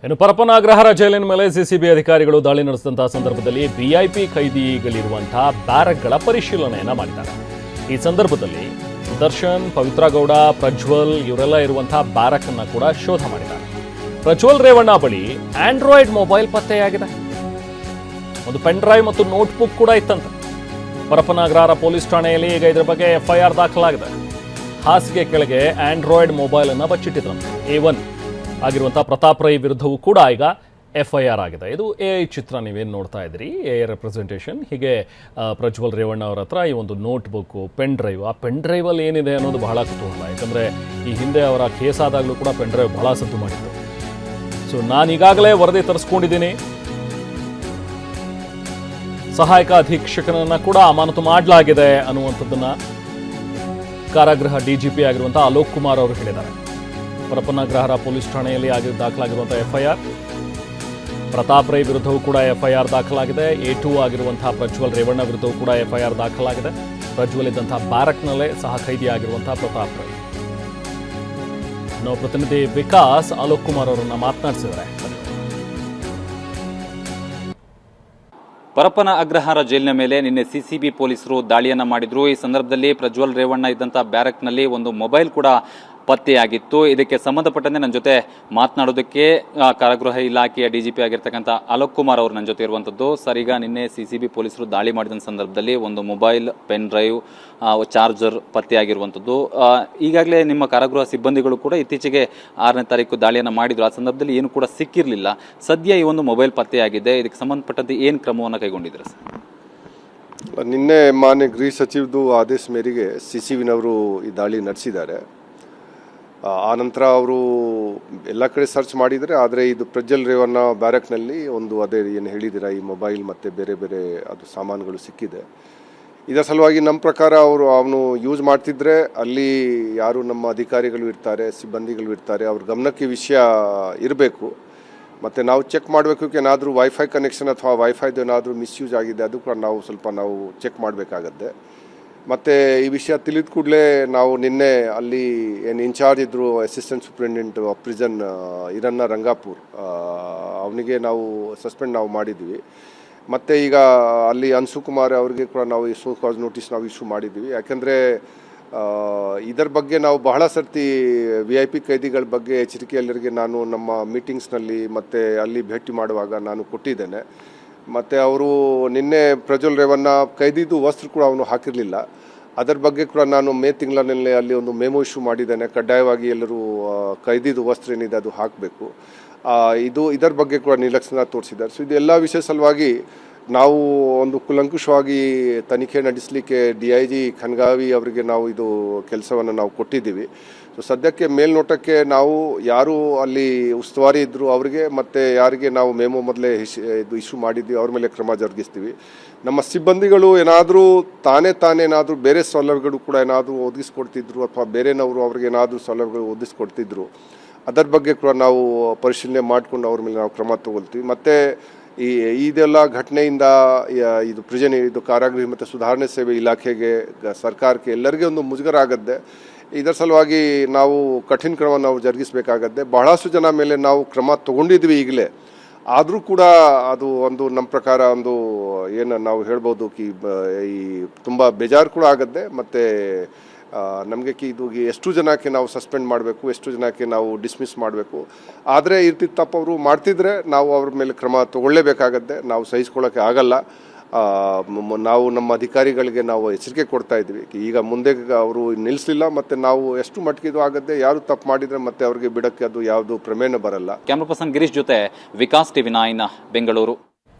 ಇನ್ನು ಪರಪ್ಪನಾಗ್ರಹಾರ ಜೈಲಿನ ಮೇಲೆ ಸಿಸಿಬಿ ಅಧಿಕಾರಿಗಳು ದಾಳಿ ನಡೆಸಿದಂತಹ ಸಂದರ್ಭದಲ್ಲಿ ವಿಐಪಿ ಖೈದಿಗಳಿರುವಂತಹ ಬ್ಯಾರಕ್ಗಳ ಪರಿಶೀಲನೆಯನ್ನ ಮಾಡಿದ್ದಾರೆ. ಈ ಸಂದರ್ಭದಲ್ಲಿ ದರ್ಶನ್, ಪವಿತ್ರ ಗೌಡ, ಪ್ರಜ್ವಲ್ ಇವರೆಲ್ಲ ಇರುವಂತಹ ಬ್ಯಾರಕ್ ಅನ್ನ ಕೂಡ ಶೋಧ ಮಾಡಿದ್ದಾರೆ. ಪ್ರಜ್ವಲ್ ರೇವಣ್ಣ ಬಳಿ ಆಂಡ್ರಾಯ್ಡ್ ಮೊಬೈಲ್ ಪತ್ತೆಯಾಗಿದೆ. ಒಂದು ಪೆನ್ ಡ್ರೈವ್ ಮತ್ತು ನೋಟ್ಬುಕ್ ಕೂಡ ಇತ್ತಂತೆ. ಪರಪ್ಪನಾಗ್ರಹಾರ ಪೊಲೀಸ್ ಠಾಣೆಯಲ್ಲಿ ಈಗ ಇದರ ಬಗ್ಗೆ ಎಫ್ಐಆರ್ ದಾಖಲಾಗಿದೆ. ಹಾಸಿಗೆ ಕೆಳಗೆ ಆಂಡ್ರಾಯ್ಡ್ ಮೊಬೈಲ್ ಅನ್ನ ಬಚ್ಚಿಟ್ಟಿದ್ರಂತೆ. A1 ಆಗಿರುವಂತಹ ಪ್ರತಾಪ್ ರೈ ವಿರುದ್ಧವೂ ಕೂಡ ಈಗ ಎಫ್ಐಆರ್ ಆಗಿದೆ. ಇದು AI ಚಿತ್ರ ನೀವೇನು ನೋಡ್ತಾ ಇದ್ರಿ, AI ರೆಪ್ರೆಸೆಂಟೇಷನ್. ಹೀಗೆ ಪ್ರಜ್ವಲ್ ರೇವಣ್ಣ ಅವರ ಹತ್ರ ಈ ಒಂದು ನೋಟ್ಬುಕ್ಕು, ಪೆನ್ ಡ್ರೈವ್, ಆ ಪೆನ್ ಡ್ರೈವಲ್ಲಿ ಏನಿದೆ ಅನ್ನೋದು ಬಹಳ ಕುತೂಹಲ. ಯಾಕಂದರೆ ಈ ಹಿಂದೆ ಅವರ ಕೇಸ್ ಆದಾಗಲೂ ಕೂಡ ಪೆನ್ ಡ್ರೈವ್ ಬಹಳ ಸದ್ದು ಮಾಡಿತ್ತು. ಸೊ ನಾನು ಈಗಾಗಲೇ ವರದಿ ತರಿಸ್ಕೊಂಡಿದ್ದೀನಿ. ಸಹಾಯಕ ಅಧೀಕ್ಷಕನನ್ನು ಕೂಡ ಅಮಾನತು ಮಾಡಲಾಗಿದೆ ಅನ್ನುವಂಥದ್ದನ್ನು ಕಾರಾಗೃಹ DGP ಆಗಿರುವಂಥ ಅಲೋಕ್ ಕುಮಾರ್ ಅವರು ಹೇಳಿದ್ದಾರೆ. ಪರಪ್ಪನಾಗ್ರಹಾರ ಪೊಲೀಸ್ ಠಾಣೆಯಲ್ಲಿ ದಾಖಲಾಗಿರುವಂಥ ಎಫ್ಐಆರ್. ಪ್ರತಾಪ್ ರೈ ವಿರುದ್ಧವೂ ಕೂಡ ಎಫ್ಐಆರ್ ದಾಖಲಾಗಿದೆ. A2 ಆಗಿರುವಂತಹ ಪ್ರಜ್ವಲ್ ರೇವಣ್ಣ ವಿರುದ್ಧವೂ ಕೂಡ ಎಫ್ಐಆರ್ ದಾಖಲಾಗಿದೆ. ಪ್ರಜ್ವಲ್ ಇದ್ದಂತಹ ಬ್ಯಾರಕ್ನಲ್ಲೇ ಸಹ ಖೈದಿ ಆಗಿರುವಂತಹ ಪ್ರತಾಪ್ ರೈ. ನಾವು ಪ್ರತಿನಿಧಿ ವಿಕಾಸ್ ಅಲೋಕ್ ಕುಮಾರ್ ಅವರನ್ನ ಮಾತನಾಡಿಸಿದ್ದಾರೆ. ಪರಪ್ಪನ ಅಗ್ರಹಾರ ಜೈಲಿನ ಮೇಲೆ ನಿನ್ನೆ ಸಿಸಿಬಿ ಪೊಲೀಸರು ದಾಳಿಯನ್ನ ಮಾಡಿದ್ರು. ಈ ಸಂದರ್ಭದಲ್ಲಿ ಪ್ರಜ್ವಲ್ ರೇವಣ್ಣ ಇದ್ದಂತಹ ಬ್ಯಾರಕ್ನಲ್ಲಿ ಒಂದು ಮೊಬೈಲ್ ಕೂಡ ಪತ್ತೆಯಾಗಿತ್ತು. ಇದಕ್ಕೆ ಸಂಬಂಧಪಟ್ಟಂತೆ ನನ್ನ ಜೊತೆ ಮಾತನಾಡೋದಕ್ಕೆ ಕಾರಾಗೃಹ ಇಲಾಖೆಯ DGP ಆಗಿರ್ತಕ್ಕಂಥ ಅಲೋಕ್ ಕುಮಾರ್ ಅವರು ನನ್ನ ಜೊತೆ ಇರುವಂಥದ್ದು. ಸರ್, ಈಗ ನಿನ್ನೆ ಸಿಸಿಬಿ ಪೊಲೀಸರು ದಾಳಿ ಮಾಡಿದ ಸಂದರ್ಭದಲ್ಲಿ ಒಂದು ಮೊಬೈಲ್, ಪೆನ್ ಡ್ರೈವ್, ಚಾರ್ಜರ್ ಪತ್ತೆಯಾಗಿರುವಂಥದ್ದು. ಈಗಾಗಲೇ ನಿಮ್ಮ ಕಾರಾಗೃಹ ಸಿಬ್ಬಂದಿಗಳು ಕೂಡ ಇತ್ತೀಚೆಗೆ 6ನೇ ತಾರೀಕು ದಾಳಿಯನ್ನು ಮಾಡಿದ್ರು. ಆ ಸಂದರ್ಭದಲ್ಲಿ ಏನು ಕೂಡ ಸಿಕ್ಕಿರಲಿಲ್ಲ. ಸದ್ಯ ಈ ಒಂದು ಮೊಬೈಲ್ ಪತ್ತೆಯಾಗಿದೆ. ಇದಕ್ಕೆ ಸಂಬಂಧಪಟ್ಟಂತೆ ಏನು ಕ್ರಮವನ್ನು ಕೈಗೊಂಡಿದ್ದೀರಾ ಸರ್? ನಿನ್ನೆ ಮಾನ್ಯ ಗೃಹ ಸಚಿವದು ಆದೇಶ ಮೇರೆಗೆ CCBನವರು ಈ ದಾಳಿ ನಡೆಸಿದ್ದಾರೆ. ಆನಂತರ ಅವರು ಎಲ್ಲ ಕಡೆ ಸರ್ಚ್ ಮಾಡಿದರೆ, ಆದರೆ ಇದು ಪ್ರಜ್ವಲ್ ರೇವಣ್ಣ ಬ್ಯಾರಕ್ನಲ್ಲಿ ಒಂದು ಅದೇ ಏನು ಹೇಳಿದ್ದೀರಾ, ಈ ಮೊಬೈಲ್ ಮತ್ತು ಬೇರೆ ಬೇರೆ ಅದು ಸಾಮಾನುಗಳು ಸಿಕ್ಕಿದೆ. ಇದರ ಸಲುವಾಗಿ ನಮ್ಮ ಪ್ರಕಾರ ಅವನು ಯೂಸ್ ಮಾಡ್ತಿದ್ರೆ ಅಲ್ಲಿ ಯಾರು ನಮ್ಮ ಅಧಿಕಾರಿಗಳು ಇರ್ತಾರೆ, ಸಿಬ್ಬಂದಿಗಳು ಇರ್ತಾರೆ, ಅವ್ರ ಗಮನಕ್ಕೆ ವಿಷಯ ಇರಬೇಕು. ಮತ್ತು ನಾವು ಚೆಕ್ ಮಾಡಬೇಕು, ಏನಾದರೂ ವೈಫೈ ಕನೆಕ್ಷನ್ ಅಥವಾ ವೈಫೈದು ಏನಾದರೂ ಮಿಸ್ಯೂಸ್ ಆಗಿದೆ, ಅದು ಕೂಡ ನಾವು ಚೆಕ್ ಮಾಡಬೇಕಾಗತ್ತೆ. ಮತ್ತು ಈ ವಿಷಯ ತಿಳಿದ ಕೂಡಲೇ ನಾವು ನಿನ್ನೆ ಅಲ್ಲಿ ಏನು ಇನ್ಚಾರ್ಜ್ ಇದ್ದರು, assistant superintendent of prison Hiranna Rangapur, ಅವನಿಗೆ ನಾವು ಸಸ್ಪೆಂಡ್ ಮಾಡಿದ್ವಿ. ಮತ್ತು ಈಗ ಅಲ್ಲಿ ಅನ್ಸು ಕುಮಾರ್ ಅವರಿಗೆ ಕೂಡ ನಾವು ಈ ಸೋ ಕಾಸ್ ನೋಟಿಸ್ ನಾವು ಇಶ್ಯೂ ಮಾಡಿದ್ವಿ. ಯಾಕೆಂದರೆ ಇದರ ಬಗ್ಗೆ ನಾವು ಬಹಳ ಸರ್ತಿ VIP ಖೈದಿಗಳ ಬಗ್ಗೆ ಎಚ್ಚರಿಕೆಯಲ್ಲರಿಗೆ ನಾನು ನಮ್ಮ ಮೀಟಿಂಗ್ಸ್ನಲ್ಲಿ ಮತ್ತು ಅಲ್ಲಿ ಭೇಟಿ ಮಾಡುವಾಗ ನಾನು ಕೊಟ್ಟಿದ್ದೇನೆ. ಮತ್ತು ಅವರು ನಿನ್ನೆ ಪ್ರಜ್ವಲ್ ರೇವಣ್ಣ ಖೈದಿದು ವಸ್ತ್ರ ಕೂಡ ಅವನು ಹಾಕಿರಲಿಲ್ಲ. ಅದರ ಬಗ್ಗೆ ಕೂಡ ನಾನು ಮೇ ತಿಂಗಳಲ್ಲಿ ಅಲ್ಲಿ ಒಂದು ಮೆಮೊ ಇಶ್ಯೂ ಮಾಡಿದ್ದೇನೆ. ಕಡ್ಡಾಯವಾಗಿ ಎಲ್ಲರೂ ಖೈದಿದು ವಸ್ತ್ರ ಏನಿದೆ ಅದು ಹಾಕಬೇಕು. ಇದರ ಬಗ್ಗೆ ಕೂಡ ನಿರ್ಲಕ್ಷ್ಯ ತೋರಿಸಿದ್ದಾರೆ. ಸೊ ಇದೆಲ್ಲ ವಿಷಯ ಸಲುವಾಗಿ ನಾವು ಒಂದು ಕುಲಂಕುಷವಾಗಿ ತನಿಖೆ ನಡೆಸಲಿಕ್ಕೆ DIG ಖನ್ಗಾವಿ ಅವರಿಗೆ ನಾವು ಇದು ಕೆಲಸವನ್ನು ನಾವು ಕೊಟ್ಟಿದ್ದೀವಿ. ಸೊ ಸದ್ಯಕ್ಕೆ ಮೇಲ್ನೋಟಕ್ಕೆ ನಾವು ಯಾರು ಅಲ್ಲಿ ಉಸ್ತುವಾರಿ ಇದ್ದರು ಅವರಿಗೆ ಮತ್ತು ಯಾರಿಗೆ ನಾವು ಮೆಮೊ ಮೊದಲೇ ಇದು ಇಶ್ಯೂ ಮಾಡಿದ್ವಿ ಅವ್ರ ಮೇಲೆ ಕ್ರಮ ಜರುಗಿಸ್ತೀವಿ. ನಮ್ಮ ಸಿಬ್ಬಂದಿಗಳು ಏನಾದರೂ ತಾನೇ ಏನಾದರೂ ಬೇರೆ ಸೌಲಭ್ಯಗಳು ಕೂಡ ಏನಾದರೂ ಒದಗಿಸ್ಕೊಡ್ತಿದ್ರು ಅಥವಾ ಬೇರೆನವರು ಅವ್ರಿಗೆ ಏನಾದರೂ ಸೌಲಭ್ಯಗಳು ಒದಗಿಸ್ಕೊಡ್ತಿದ್ರು, ಅದರ ಬಗ್ಗೆ ಕೂಡ ನಾವು ಪರಿಶೀಲನೆ ಮಾಡಿಕೊಂಡು ಅವ್ರ ಮೇಲೆ ನಾವು ಕ್ರಮ ತಗೊಳ್ತೀವಿ. ಮತ್ತು ಇದೆಲ್ಲ ಘಟನೆಯಿಂದ ಇದು ಕಾರಾಗೃಹ ಮತ್ತು ಸುಧಾರಣೆ ಸೇವೆ ಇಲಾಖೆಗೆ, ಸರ್ಕಾರಕ್ಕೆ ಎಲ್ಲರಿಗೂ ಒಂದು ಮುಜುಗರ ಆಗತ್ತೆ. ಇದರ ಸಲುವಾಗಿ ನಾವು ಕಠಿಣ ಕ್ರಮ ನಾವು ಜರುಗಿಸಬೇಕಾಗತ್ತೆ. ಬಹಳಷ್ಟು ಜನ ಮೇಲೆ ನಾವು ಕ್ರಮ ತಗೊಂಡಿದ್ವಿ ಈಗಲೇ. ಆದರೂ ಕೂಡ ಅದು ಒಂದು ನಮ್ಮ ಪ್ರಕಾರ ಒಂದು ಏನು ನಾವು ಹೇಳ್ಬೋದು ಈ ತುಂಬ ಬೇಜಾರು ಕೂಡ ಆಗತ್ತೆ. ಮತ್ತು ನಮಗೆ ಇದು ಎಷ್ಟು ಜನಕ್ಕೆ ನಾವು ಸಸ್ಪೆಂಡ್ ಮಾಡಬೇಕು, ಎಷ್ಟು ಜನಕ್ಕೆ ನಾವು ಡಿಸ್ಮಿಸ್ ಮಾಡಬೇಕು. ಆದರೆ ತಪ್ಪು ಅವರು ಮಾಡ್ತಿದ್ರೆ ನಾವು ಅವ್ರ ಮೇಲೆ ಕ್ರಮ ತಗೊಳ್ಳೇಬೇಕಾಗತ್ತೆ. ನಾವು ಸಹಿಸ್ಕೊಳ್ಳೋಕ್ಕೆ ಆಗಲ್ಲ. ನಾವು ನಮ್ಮ ಅಧಿಕಾರಿಗಳಿಗೆ ನಾವು ಎಚ್ಚರಿಕೆ ಕೊಡ್ತಾ ಇದ್ವಿ. ಈಗ ಮುಂದೆ ಅವರು ನಿಲ್ಲಿಸಲಿಲ್ಲ, ಮತ್ತು ನಾವು ಎಷ್ಟು ಮಟ್ಟಿಗೆ ಇದು ಆಗತ್ತೆ, ಯಾರು ತಪ್ಪು ಮಾಡಿದರೆ ಮತ್ತೆ ಅವ್ರಿಗೆ ಬಿಡೋಕ್ಕೆ ಅದು ಯಾವುದು ಪ್ರಮೇಯ ಬರಲ್ಲ. ಕ್ಯಾಮ್ರಾ ಪರ್ಸನ್ ಗಿರೀಶ್ ಜೊತೆ ವಿಕಾಸ್ TV9 ಬೆಂಗಳೂರು.